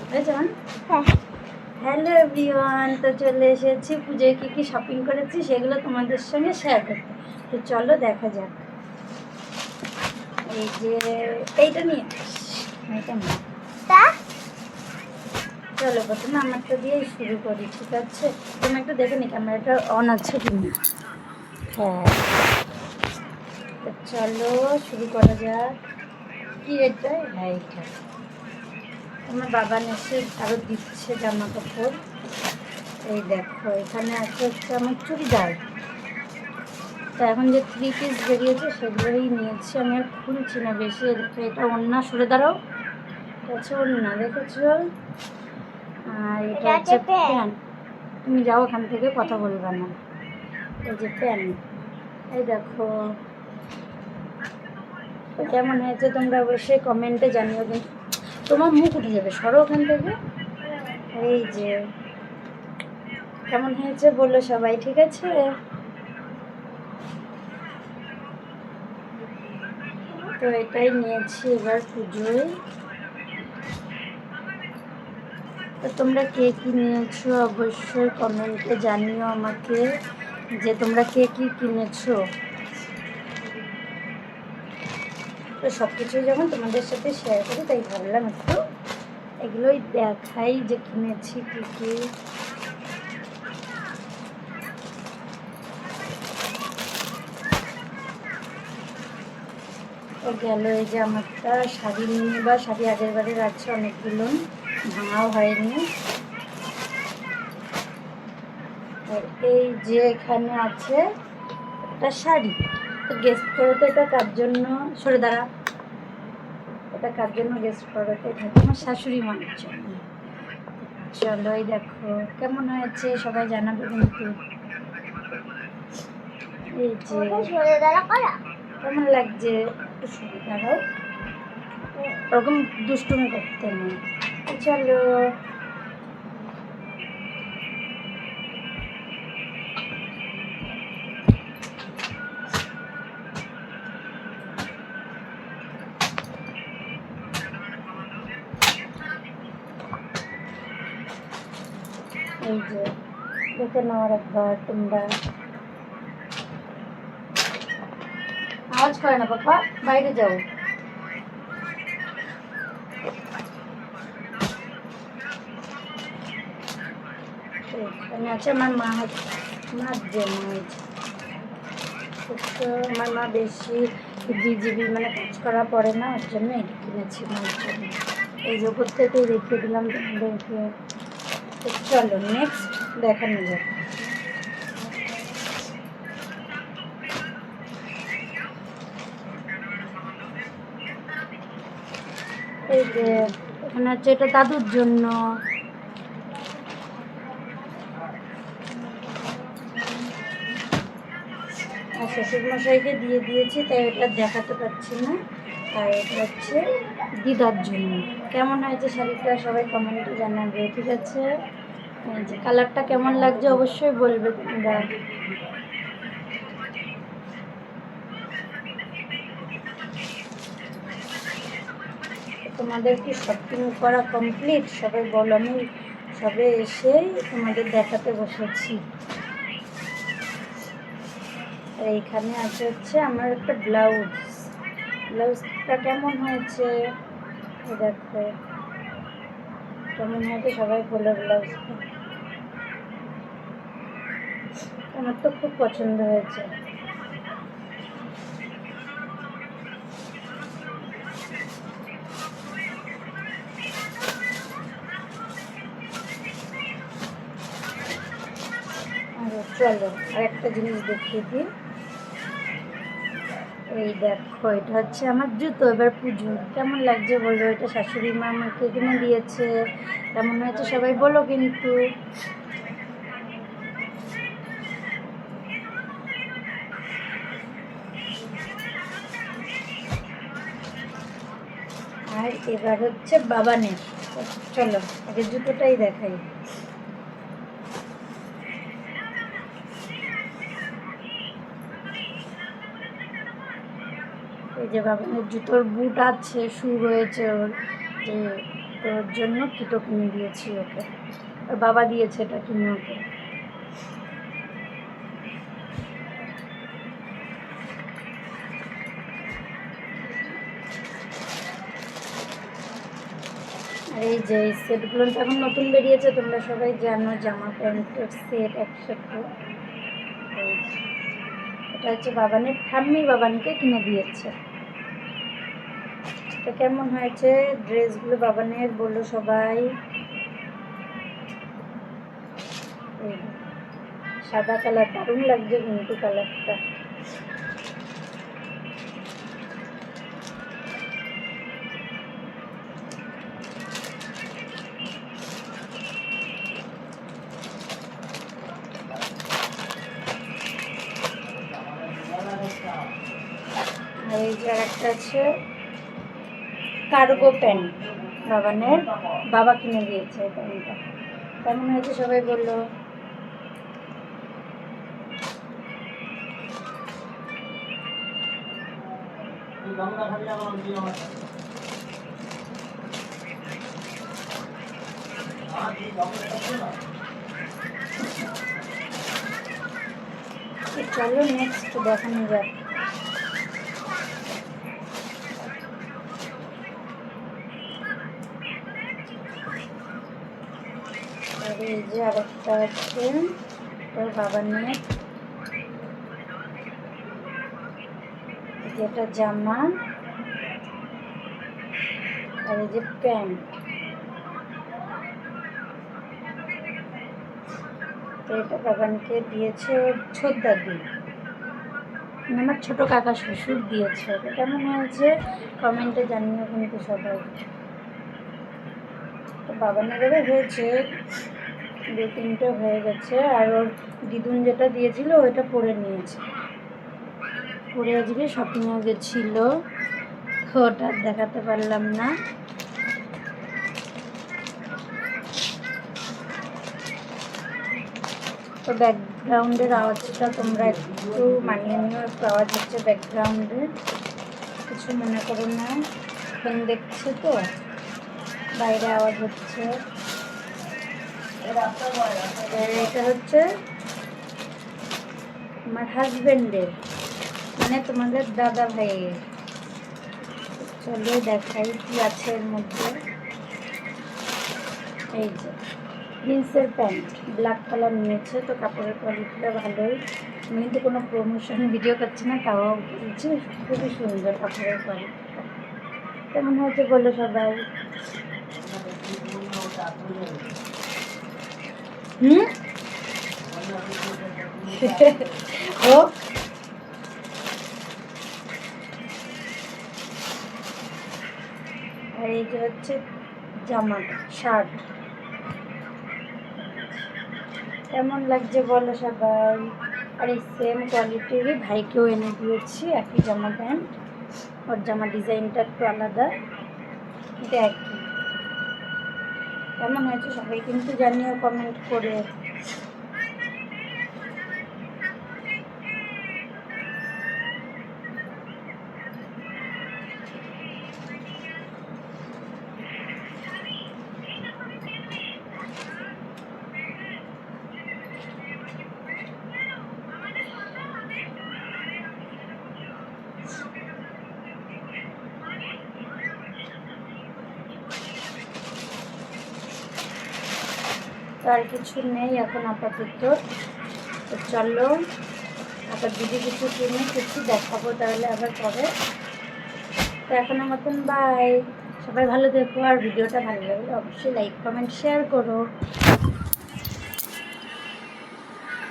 বুঝেছেন? হ্যাঁ। Hello everyone, তো চলে এসেছি পুজোয় কী কী শপিং করেছি সেগুলো তোমাদের সঙ্গে শেয়ার করতে। তো চলো দেখা যাক। এই যে এইটা নিয়ে এইটা নিয়ে চলো প্রথমে আমারটা দিয়েই শুরু করি, ঠিক আছে? তুমি একটু দেখে নি ক্যামেরাটা অন আছে কিনা। হ্যাঁ, তো চলো শুরু করা যাক। কি এটা? হ্যাঁ, এইটা আমার বাবা এসে আরও দিচ্ছে জামা কাপড়। এই দেখো এখানে আছে হচ্ছে আমার চুড়িদার। তো এখন যে 3 পিস বেরিয়েছে সেগুলোই নিয়েছি, আমি আর খুলছি না বেশি। দেখো এটা ওড়না, সরে দাঁড়াও, এটা হচ্ছে ওড়না, দেখেছো? আর এটা হচ্ছে প্যান্ট। তুমি যাও ওখান থেকে, কথা বলবা না। এই যে প্যান্ট, এই দেখো। তো কেমন হয়েছে তোমরা অবশ্যই কমেন্টে জানিও, কিন্তু তোমার মুখ উঠে যাবে, সরো ওখান থেকে। এই যে কেমন হয়েছে বলো সবাই, ঠিক আছে? তো এটাই নিয়েছি এবার পুজোয়। তো তোমরা কে কী নিয়েছো অবশ্যই কমেন্টে জানিও আমাকে, যে তোমরা কে কী কিনেছো। তো সব কিছুই যখন তোমাদের সাথে শেয়ার করি তাই ভাবলাম একটু এগুলোই দেখাই যে কিনেছি কী কী। তো গেল এই যে আমারটা শাড়ি নিয়ে, বা শাড়ি আগের বারের আছে অনেকগুলো, ভাঙাও হয়নি। আর এই যে এখানে আছে একটা শাড়ি। তো গেস্ট করো তো এটা কার জন্য, সরে দাঁড়া, এটা কার জন্য গেস্ট করো তো? এটা আমার শাশুড়ি মায়ের জন্য। চলো এই দেখো কেমন হয়েছে সবাই জানাবে কিন্তু। এই যে কেমন লাগছে, একটু সরে দাঁড়াও, ওরকম দুষ্টুমি করতে নেই। চলো এই যে দেখে নাও একবার তোমরা। আওয়াজ করে না পাপা, বাইরে যাও। এখানে আছে আমার মার জন্য। তো আমার মা বেশি বিজিবি মানে কাজ করা পড়ে না, ওর জন্য এটা কিনেছি মার জন্য। এই যে উপর থেকে রেখে দিলাম তোমাদেরকে। তো চলো নেক্সট দেখানো যাক। এই যে এখানে হচ্ছে এটা দাদুর জন্য। আর শ্বশুরমশাইকে দিয়ে দিয়েছি, তাই এটা দেখাতে পারছি না। আর এটা হচ্ছে দিদার জন্য। কেমন হয়েছে শাড়িটা সবাই কমেন্টে জানাবে, ঠিক আছে? এই যে কালারটা কেমন লাগছে অবশ্যই বলবে তোমরা। তোমাদের কি শপিং করা কমপ্লিট? সবাই বলো, আমি সবে এসেই তোমাদের দেখাতে বসেছি। আর এইখানে আছে হচ্ছে আমার একটা ব্লাউজটা কেমন হয়েছে দেখো, কেমন হয়েছে সবাই বলো ব্লাউজটা। আমার তো খুব পছন্দ হয়েছে। চলো আর একটা জিনিস দেখিয়ে দিই। এই দেখো এটা হচ্ছে আমার জুতো। এবার পুজো কেমন লাগছে বললো, এটা শাশুড়ি মা আমাকে কিনে দিয়েছে। কেমন হয়েছে সবাই বলো কিন্তু। আর এবার হচ্ছে বাবানের। চলো আগে জুতোটাই দেখাই। এই যে বাবানের জুতোর বুট আছে, শু রয়েছে ওর, যে তো ওর জন্য কিটো কিনে দিয়েছি ওকে, আর বাবা দিয়েছে এটা কিনে ওকে। আর এই যে এই সেটগুলো তো এখন নতুন বেরিয়েছে, তোমরা সবাই জানো, জামা প্যান্টের সেট একসাথে। এটা হচ্ছে বাবানের ঠাম্মি বাবানকে কিনে দিয়েছে। তো কেমন হয়েছে ড্রেসগুলো বাবানের বললো সবাই। সাদা কালার দারুণ লাগছে কিন্তু কালারটা। আর এই যে একটা আছে কার্গো প্যান্ট, বাবানের বাবা কিনে দিয়েছে এই প্যান্টটা। কেমন হয়েছে সবাই বললো। চলো নেক্সট দেখানো যাক। আর এই যে আরেকটা আছে তোর বাবানের, এটা জামা আর এই যে প্যান্ট। তো এটা বাবানকে দিয়েছে ছোটদাদি, আমার ছোট কাকা শ্বশুর দিয়েছে। কেমন হয়েছে কমেন্টে জানিও কিন্তু সবাই। তো বাবানের হয়েছে 2-3টে হয়ে গেছে, আর ওর দিদুন যেটা দিয়েছিল ওইটা পরে নিয়েছে, পরে আজকে শপিংয়ে গেছিল, ওটা দেখাতে পারলাম না। তো ব্যাকগ্রাউন্ডের আওয়াজটা তোমরা একটু মানিয়ে নিও, একটু আওয়াজ হচ্ছে ব্যাকগ্রাউন্ডে, কিছু মনে করো না, ফোন দেখছে তো বাইরে আওয়াজ হচ্ছে। এটা হচ্ছে আমার হাজবেন্ডের, মানে তোমাদের দাদা ভাইয়ের। চলো দেখাই কি আছে এর মধ্যে। এই যে জিন্সের প্যান্ট ব্ল্যাক কালার নিয়েছে, তো কাপড়ের কোয়ালিটিটা ভালোই। আমি কিন্তু কোনো প্রমোশন ভিডিও করছি না, তাও বলছি খুবই সুন্দর কাপড়ের কোয়ালিটিটা। কেমন হয়েছে বলো সবাই। হোক। আর এই যে হচ্ছে জামাটা, শার্ট কেমন লাগছে বলো সবাই। আর এই সেম কোয়ালিটিরই ভাইকেও এনে দিয়েছি, একই জামা প্যান্ট, ওর জামা ডিজাইনটা একটু আলাদা, এটা একই। কেমন হয়েছে সবাই কিন্তু জানিও কমেন্ট করে। আর কিছু নেই এখন আপাতত। তো চলো আবার যদি কিছু কিনে কিছু দেখাবো তাহলে আবার পরে। তো এখনের মতন বাই, সবাই ভালো থেকো, আর ভিডিওটা ভালো লাগলে অবশ্যই লাইক কমেন্ট শেয়ার করো।